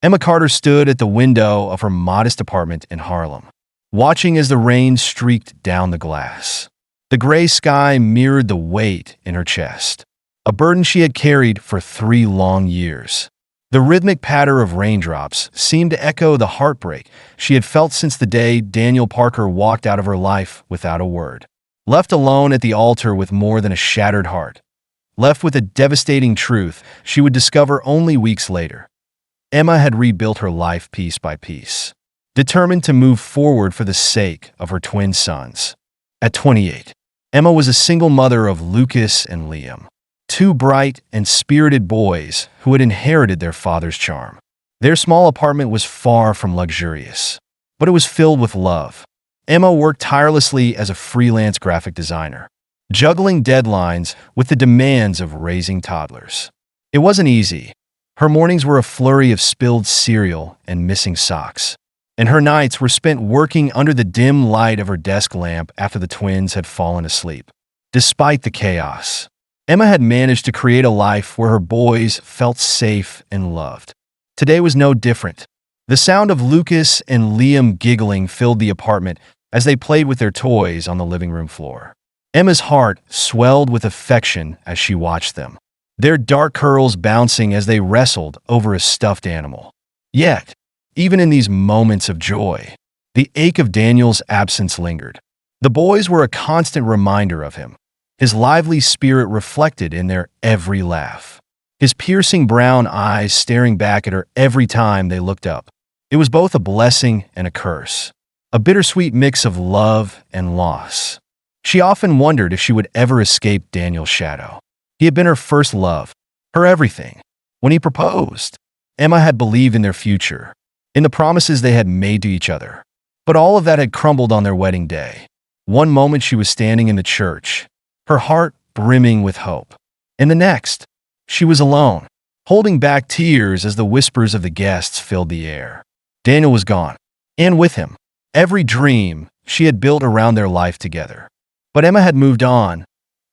Emma Carter stood at the window of her modest apartment in Harlem, watching as the rain streaked down the glass. The gray sky mirrored the weight in her chest, a burden she had carried for 3 long years. The rhythmic patter of raindrops seemed to echo the heartbreak she had felt since the day Daniel Parker walked out of her life without a word. Left alone at the altar with more than a shattered heart, left with a devastating truth she would discover only weeks later. Emma had rebuilt her life piece by piece, determined to move forward for the sake of her twin sons. At 28, Emma was a single mother of Lucas and Liam, 2 bright and spirited boys who had inherited their father's charm. Their small apartment was far from luxurious, but it was filled with love. Emma worked tirelessly as a freelance graphic designer, juggling deadlines with the demands of raising toddlers. It wasn't easy. Her mornings were a flurry of spilled cereal and missing socks, and her nights were spent working under the dim light of her desk lamp after the twins had fallen asleep. Despite the chaos, Emma had managed to create a life where her boys felt safe and loved. Today was no different. The sound of Lucas and Liam giggling filled the apartment as they played with their toys on the living room floor. Emma's heart swelled with affection as she watched them, their dark curls bouncing as they wrestled over a stuffed animal. Yet, even in these moments of joy, the ache of Daniel's absence lingered. The boys were a constant reminder of him, his lively spirit reflected in their every laugh, his piercing brown eyes staring back at her every time they looked up. It was both a blessing and a curse, a bittersweet mix of love and loss. She often wondered if she would ever escape Daniel's shadow. He had been her first love, her everything. When he proposed, Emma had believed in their future, in the promises they had made to each other. But all of that had crumbled on their wedding day. One moment she was standing in the church, her heart brimming with hope. And the next, she was alone, holding back tears as the whispers of the guests filled the air. Daniel was gone, and with him, every dream she had built around their life together. But Emma had moved on,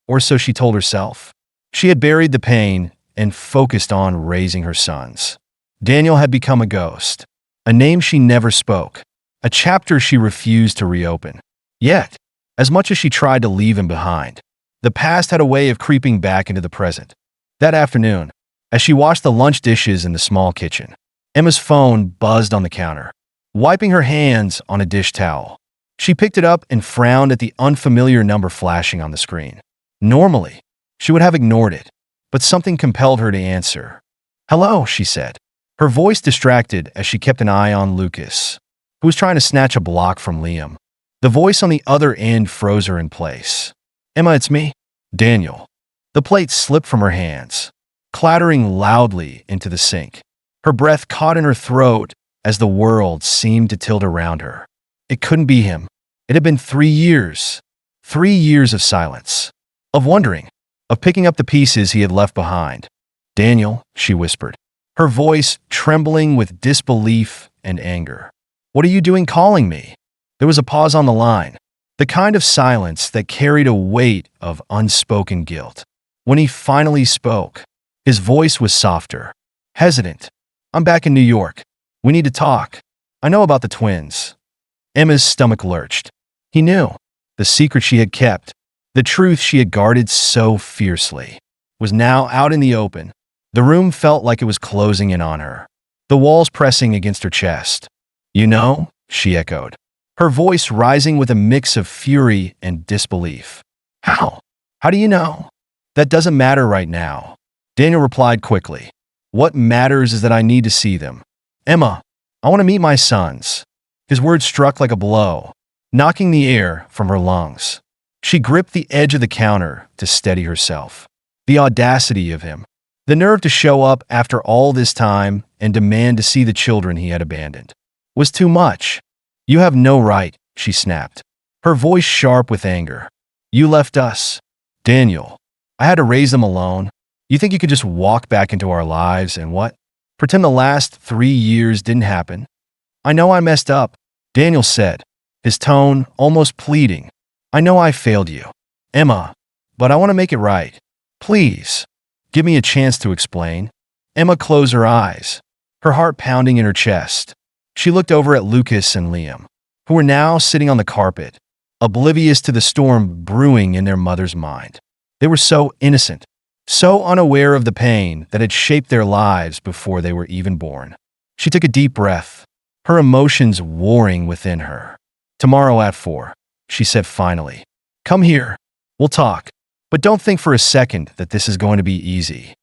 or so she told herself. She had buried the pain and focused on raising her sons. Daniel had become a ghost, a name she never spoke, a chapter she refused to reopen. Yet, as much as she tried to leave him behind, the past had a way of creeping back into the present. That afternoon, as she washed the lunch dishes in the small kitchen, Emma's phone buzzed on the counter. Wiping her hands on a dish towel, she picked it up and frowned at the unfamiliar number flashing on the screen. Normally, she would have ignored it, but something compelled her to answer. "Hello," she said, her voice distracted as she kept an eye on Lucas, who was trying to snatch a block from Liam. The voice on the other end froze her in place. "Emma, it's me, Daniel." The plate slipped from her hands, clattering loudly into the sink. Her breath caught in her throat as the world seemed to tilt around her. It couldn't be him. It had been 3 years. 3 years of silence, of wondering, of picking up the pieces he had left behind. "Daniel," she whispered, her voice trembling with disbelief and anger. "What are you doing calling me?" There was a pause on the line, the kind of silence that carried a weight of unspoken guilt. When he finally spoke, his voice was softer, hesitant. "I'm back in New York. We need to talk. I know about the twins." Emma's stomach lurched. He knew. The secret she had kept, the truth she had guarded so fiercely, was now out in the open. The room felt like it was closing in on her, the walls pressing against her chest. "You know?" she echoed, her voice rising with a mix of fury and disbelief. "How? How do you know?" "That doesn't matter right now," Daniel replied quickly. "What matters is that I need to see them. Emma, I want to meet my sons." His words struck like a blow, knocking the air from her lungs. She gripped the edge of the counter to steady herself. The audacity of him, the nerve to show up after all this time and demand to see the children he had abandoned, was too much. "You have no right," she snapped, her voice sharp with anger. "You left us, Daniel. I had to raise them alone. You think you could just walk back into our lives and what? Pretend the last 3 years didn't happen?" "I know I messed up," Daniel said, his tone almost pleading. "I know I failed you, Emma, but I want to make it right. Please, give me a chance to explain." Emma closed her eyes, her heart pounding in her chest. She looked over at Lucas and Liam, who were now sitting on the carpet, oblivious to the storm brewing in their mother's mind. They were so innocent, so unaware of the pain that had shaped their lives before they were even born. She took a deep breath, her emotions warring within her. "Tomorrow at 4, she said finally. "Come here. We'll talk. But don't think for a second that this is going to be easy."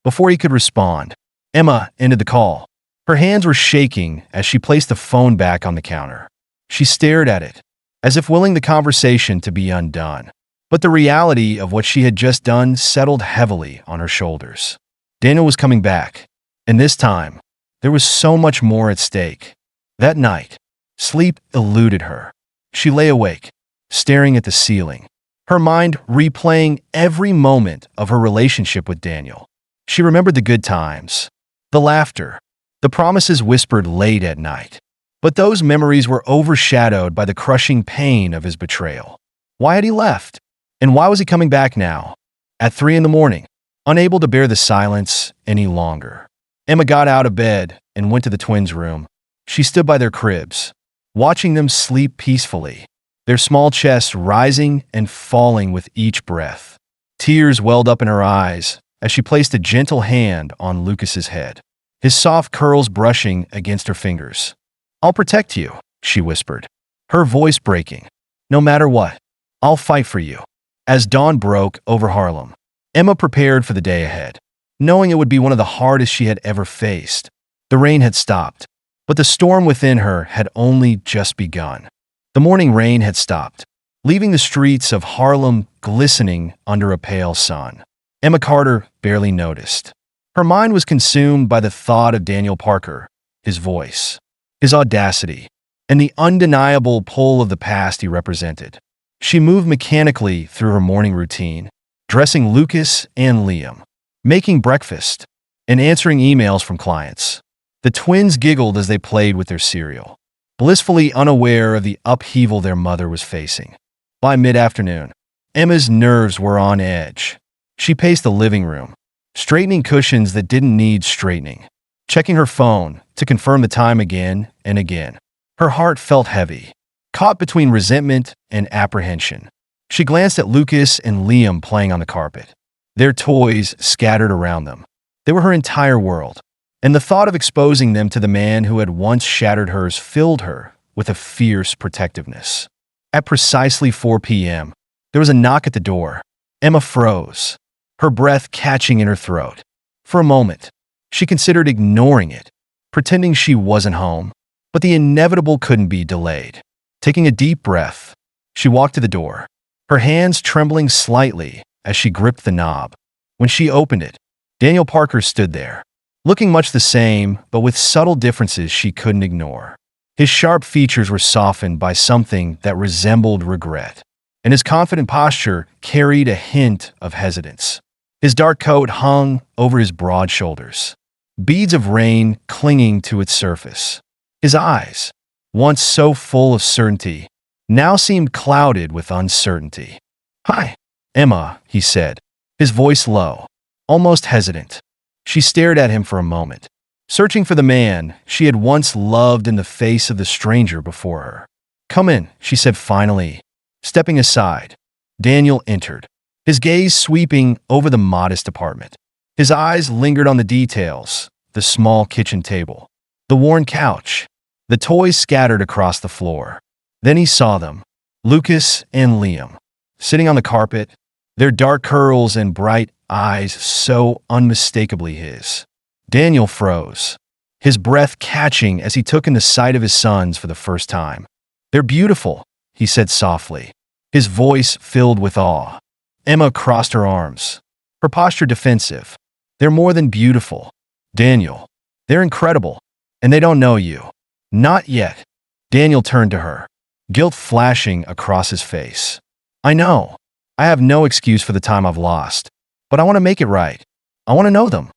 Before he could respond, Emma ended the call. Her hands were shaking as she placed the phone back on the counter. She stared at it, as if willing the conversation to be undone. But the reality of what she had just done settled heavily on her shoulders. Daniel was coming back, and this time, there was so much more at stake. That night, sleep eluded her. She lay awake, staring at the ceiling, her mind replaying every moment of her relationship with Daniel. She remembered the good times, the laughter, the promises whispered late at night. But those memories were overshadowed by the crushing pain of his betrayal. Why had he left? And why was he coming back now? At 3 in the morning, unable to bear the silence any longer, Emma got out of bed and went to the twins' room. She stood by their cribs, watching them sleep peacefully, their small chests rising and falling with each breath. Tears welled up in her eyes as she placed a gentle hand on Lucas's head, his soft curls brushing against her fingers. "I'll protect you," she whispered, her voice breaking. "No matter what, I'll fight for you." As dawn broke over Harlem, Emma prepared for the day ahead, knowing it would be one of the hardest she had ever faced. The rain had stopped, but the storm within her had only just begun. The morning rain had stopped, leaving the streets of Harlem glistening under a pale sun. Emma Carter barely noticed. Her mind was consumed by the thought of Daniel Parker, his voice, his audacity, and the undeniable pull of the past he represented. She moved mechanically through her morning routine, dressing Lucas and Liam, making breakfast, and answering emails from clients. The twins giggled as they played with their cereal, blissfully unaware of the upheaval their mother was facing. By mid-afternoon, Emma's nerves were on edge. She paced the living room, straightening cushions that didn't need straightening, checking her phone to confirm the time again and again. Her heart felt heavy, caught between resentment and apprehension. She glanced at Lucas and Liam playing on the carpet, their toys scattered around them. They were her entire world, and the thought of exposing them to the man who had once shattered hers filled her with a fierce protectiveness. At precisely 4 p.m., there was a knock at the door. Emma froze, her breath catching in her throat. For a moment, she considered ignoring it, pretending she wasn't home, but the inevitable couldn't be delayed. Taking a deep breath, she walked to the door, her hands trembling slightly as she gripped the knob. When she opened it, Daniel Parker stood there, looking much the same, but with subtle differences she couldn't ignore. His sharp features were softened by something that resembled regret, and his confident posture carried a hint of hesitance. His dark coat hung over his broad shoulders, beads of rain clinging to its surface. His eyes, once so full of certainty, now seemed clouded with uncertainty. "Hi, Emma," he said, his voice low, almost hesitant. She stared at him for a moment, searching for the man she had once loved in the face of the stranger before her. "Come in," she said finally. Stepping aside, Daniel entered, his gaze sweeping over the modest apartment. His eyes lingered on the details, the small kitchen table, the worn couch, the toys scattered across the floor. Then he saw them, Lucas and Liam, sitting on the carpet, their dark curls and bright eyes so unmistakably his. Daniel froze, his breath catching as he took in the sight of his sons for the first time. "They're beautiful," he said softly, his voice filled with awe. Emma crossed her arms, her posture defensive. "They're more than beautiful, Daniel. They're incredible, and they don't know you." "Not yet." Daniel turned to her, guilt flashing across his face. "I know. I have no excuse for the time I've lost, but I want to make it right. I want to know them."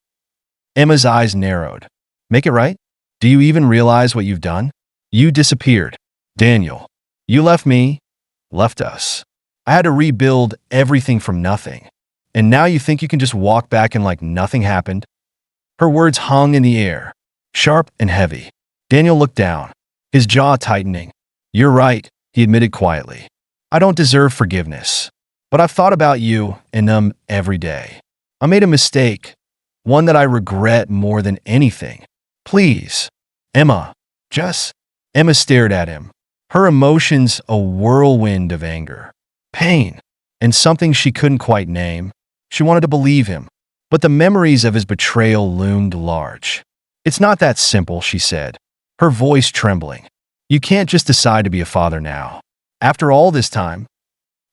Emma's eyes narrowed. "Make it right? Do you even realize what you've done? You disappeared, Daniel. You left me, left us. I had to rebuild everything from nothing. And now you think you can just walk back and like nothing happened?" Her words hung in the air, sharp and heavy. Daniel looked down, his jaw tightening. "You're right," he admitted quietly. "I don't deserve forgiveness. But I've thought about you and them every day. I made a mistake, one that I regret more than anything. Please, Emma, just..." Emma stared at him, her emotions a whirlwind of anger, pain, and something she couldn't quite name. She wanted to believe him, but the memories of his betrayal loomed large. "It's not that simple," she said, her voice trembling. "You can't just decide to be a father now. After all this time."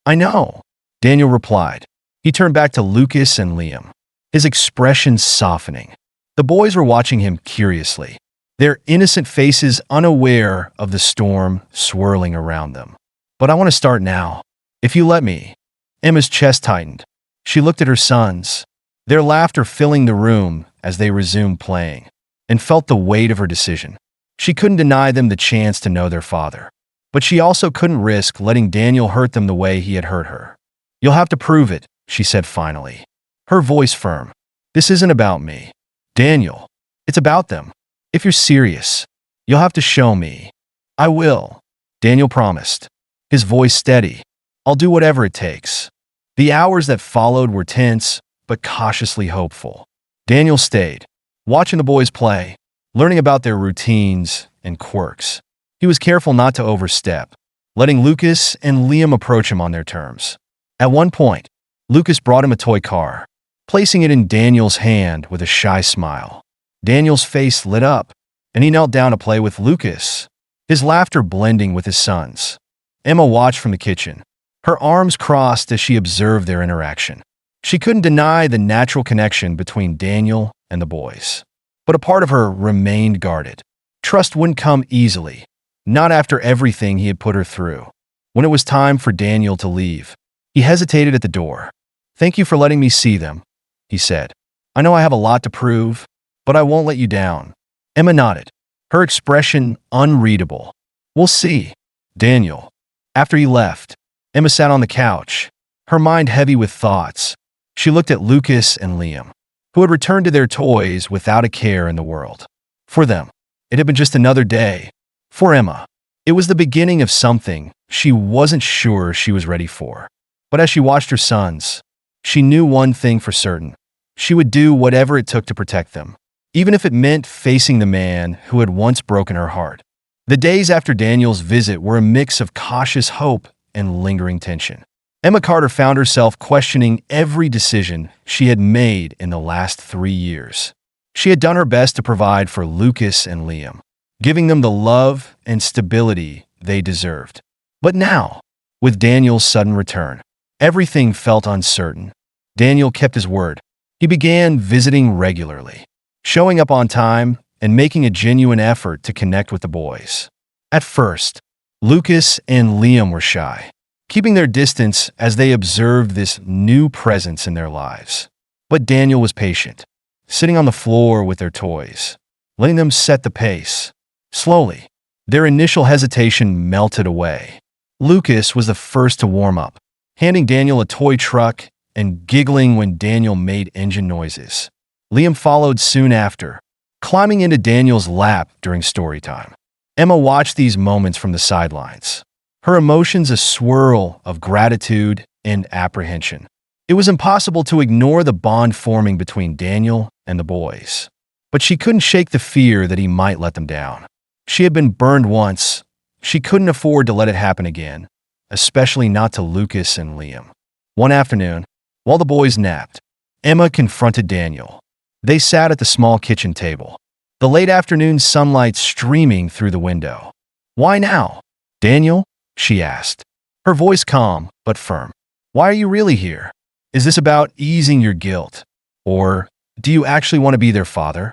"I know," Daniel replied. He turned back to Lucas and Liam, his expression softening. The boys were watching him curiously, their innocent faces unaware of the storm swirling around them. "But I want to start now, if you let me." Emma's chest tightened. She looked at her sons, their laughter filling the room as they resumed playing, and felt the weight of her decision. She couldn't deny them the chance to know their father, but she also couldn't risk letting Daniel hurt them the way he had hurt her. "You'll have to prove it," she said finally, her voice firm. "This isn't about me, Daniel. It's about them. If you're serious, you'll have to show me." "I will," Daniel promised, his voice steady. "I'll do whatever it takes." The hours that followed were tense, but cautiously hopeful. Daniel stayed, watching the boys play, learning about their routines and quirks. He was careful not to overstep, letting Lucas and Liam approach him on their terms. At one point, Lucas brought him a toy car, placing it in Daniel's hand with a shy smile. Daniel's face lit up, and he knelt down to play with Lucas, his laughter blending with his son's. Emma watched from the kitchen, her arms crossed as she observed their interaction. She couldn't deny the natural connection between Daniel and the boys. But a part of her remained guarded. Trust wouldn't come easily, not after everything he had put her through. When it was time for Daniel to leave, he hesitated at the door. "Thank you for letting me see them," he said. "I know I have a lot to prove, but I won't let you down." Emma nodded, her expression unreadable. "We'll see, Daniel." After he left, Emma sat on the couch, her mind heavy with thoughts. She looked at Lucas and Liam, who had returned to their toys without a care in the world. For them, it had been just another day. For Emma, it was the beginning of something she wasn't sure she was ready for. But as she watched her sons, she knew one thing for certain. She would do whatever it took to protect them, even if it meant facing the man who had once broken her heart. The days after Daniel's visit were a mix of cautious hope and lingering tension. Emma Carter found herself questioning every decision she had made in the last 3 years. She had done her best to provide for Lucas and Liam, giving them the love and stability they deserved. But now, with Daniel's sudden return, everything felt uncertain. Daniel kept his word. He began visiting regularly, showing up on time and making a genuine effort to connect with the boys. At first, Lucas and Liam were shy, keeping their distance as they observed this new presence in their lives. But Daniel was patient, sitting on the floor with their toys, letting them set the pace. Slowly, their initial hesitation melted away. Lucas was the first to warm up, handing Daniel a toy truck and giggling when Daniel made engine noises. Liam followed soon after, climbing into Daniel's lap during story time. Emma watched these moments from the sidelines, her emotions a swirl of gratitude and apprehension. It was impossible to ignore the bond forming between Daniel and the boys, but she couldn't shake the fear that he might let them down. She had been burned once. She couldn't afford to let it happen again, especially not to Lucas and Liam. One afternoon, while the boys napped, Emma confronted Daniel. They sat at the small kitchen table, the late afternoon sunlight streaming through the window. "Why now, Daniel?" she asked, her voice calm but firm. "Why are you really here? Is this about easing your guilt? Or do you actually want to be their father?"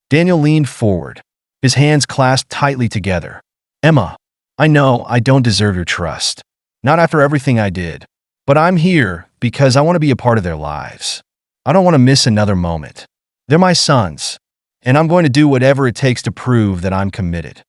Daniel leaned forward, his hands clasped tightly together. "Emma, I know I don't deserve your trust, not after everything I did, but I'm here because I want to be a part of their lives. I don't want to miss another moment. They're my sons, and I'm going to do whatever it takes to prove that I'm committed."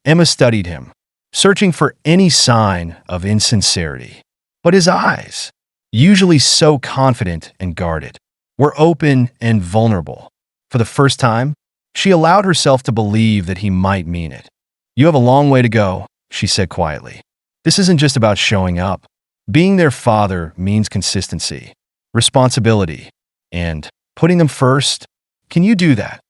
Emma studied him, searching for any sign of insincerity. But his eyes, usually so confident and guarded, were open and vulnerable. For the first time, She allowed herself to believe that he might mean it. "You have a long way to go," she said quietly. "This isn't just about showing up. Being their father means consistency, responsibility, and putting them first. Can you do that?"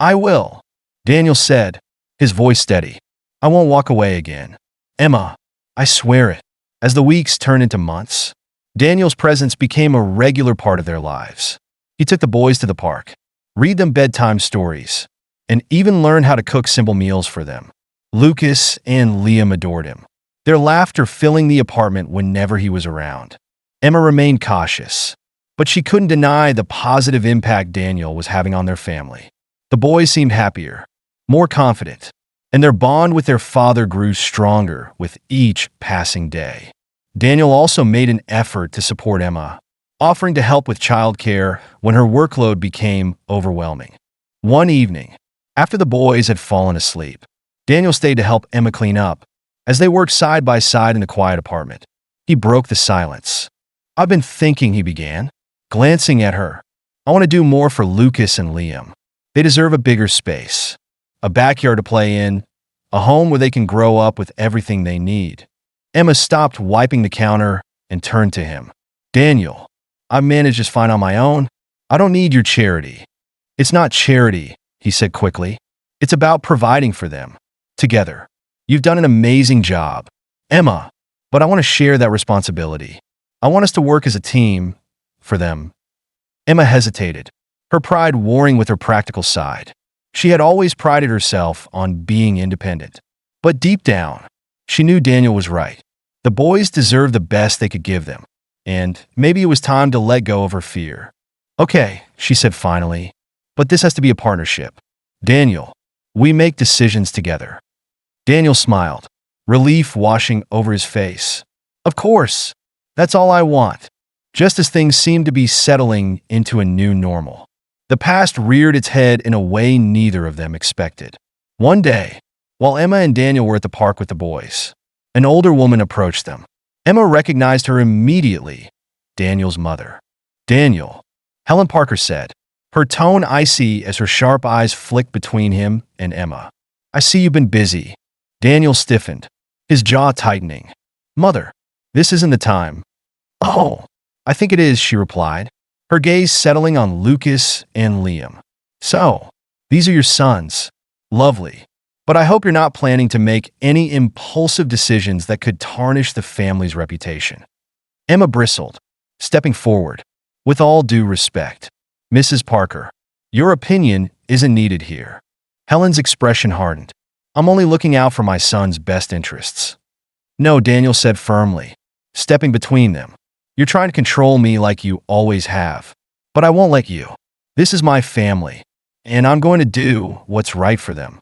"I will," Daniel said, his voice steady. "I won't walk away again. Emma, I swear it." As the weeks turned into months, Daniel's presence became a regular part of their lives. He took the boys to the park, read them bedtime stories, and even learned how to cook simple meals for them. Lucas and Liam adored him, their laughter filling the apartment whenever he was around. Emma remained cautious, but she couldn't deny the positive impact Daniel was having on their family. The boys seemed happier, more confident, and their bond with their father grew stronger with each passing day. Daniel also made an effort to support Emma, offering to help with childcare when her workload became overwhelming. One evening, after the boys had fallen asleep, Daniel stayed to help Emma clean up. As they worked side by side in the quiet apartment, he broke the silence. "I've been thinking," he began, glancing at her. "I want to do more for Lucas and Liam. They deserve a bigger space, a backyard to play in, a home where they can grow up with everything they need." Emma stopped wiping the counter and turned to him. "Daniel, I've managed just fine on my own. I don't need your charity." "It's not charity," he said quickly. "It's about providing for them. Together. You've done an amazing job, Emma, but I want to share that responsibility. I want us to work as a team for them." Emma hesitated, her pride warring with her practical side. She had always prided herself on being independent. But deep down, she knew Daniel was right. The boys deserved the best they could give them, and maybe it was time to let go of her fear. "Okay," she said finally, "but this has to be a partnership. Daniel, we make decisions together." Daniel smiled, relief washing over his face. "Of course, that's all I want." Just as things seemed to be settling into a new normal, the past reared its head in a way neither of them expected. One day, while Emma and Daniel were at the park with the boys, an older woman approached them. Emma recognized her immediately, Daniel's mother. "Daniel," Helen Parker said, her tone icy as her sharp eyes flicked between him and Emma. "I see you've been busy." Daniel stiffened, his jaw tightening. "Mother, this isn't the time." "Oh, I think it is," she replied, her gaze settling on Lucas and Liam. "So, these are your sons. Lovely. But I hope you're not planning to make any impulsive decisions that could tarnish the family's reputation." Emma bristled, stepping forward. "With all due respect, Mrs. Parker, your opinion isn't needed here." Helen's expression hardened. "I'm only looking out for my son's best interests." "No," Daniel said firmly, stepping between them. "You're trying to control me like you always have. But I won't let you. This is my family, and I'm going to do what's right for them."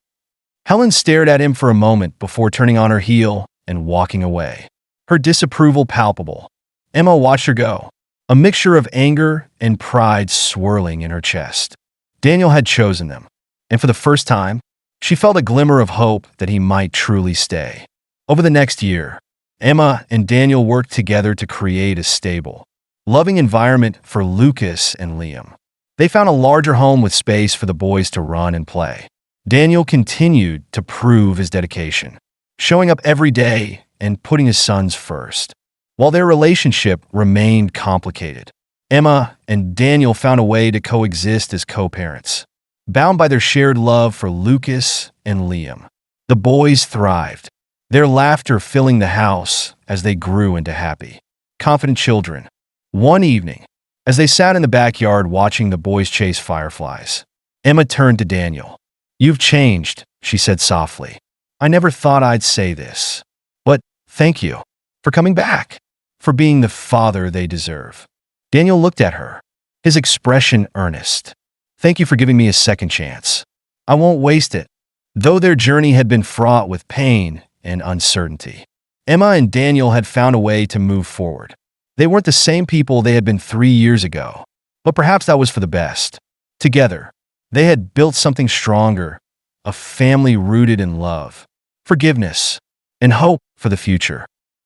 Helen stared at him for a moment before turning on her heel and walking away, her disapproval palpable. Emma watched her go, a mixture of anger and pride swirling in her chest. Daniel had chosen them, and for the first time, she felt a glimmer of hope that he might truly stay. Over the next year, Emma and Daniel worked together to create a stable, loving environment for Lucas and Liam. They found a larger home with space for the boys to run and play. Daniel continued to prove his dedication, showing up every day and putting his sons first. While their relationship remained complicated, Emma and Daniel found a way to coexist as co-parents, bound by their shared love for Lucas and Liam. The boys thrived, their laughter filling the house as they grew into happy, confident children. One evening, as they sat in the backyard watching the boys chase fireflies, Emma turned to Daniel. "You've changed," she said softly. "I never thought I'd say this, but thank you for coming back, for being the father they deserve." Daniel looked at her, his expression earnest. "Thank you for giving me a second chance. I won't waste it." Though their journey had been fraught with pain and uncertainty, Emma and Daniel had found a way to move forward. They weren't the same people they had been 3 years ago, but perhaps that was for the best. Together, they had built something stronger, a family rooted in love, forgiveness, and hope for the future.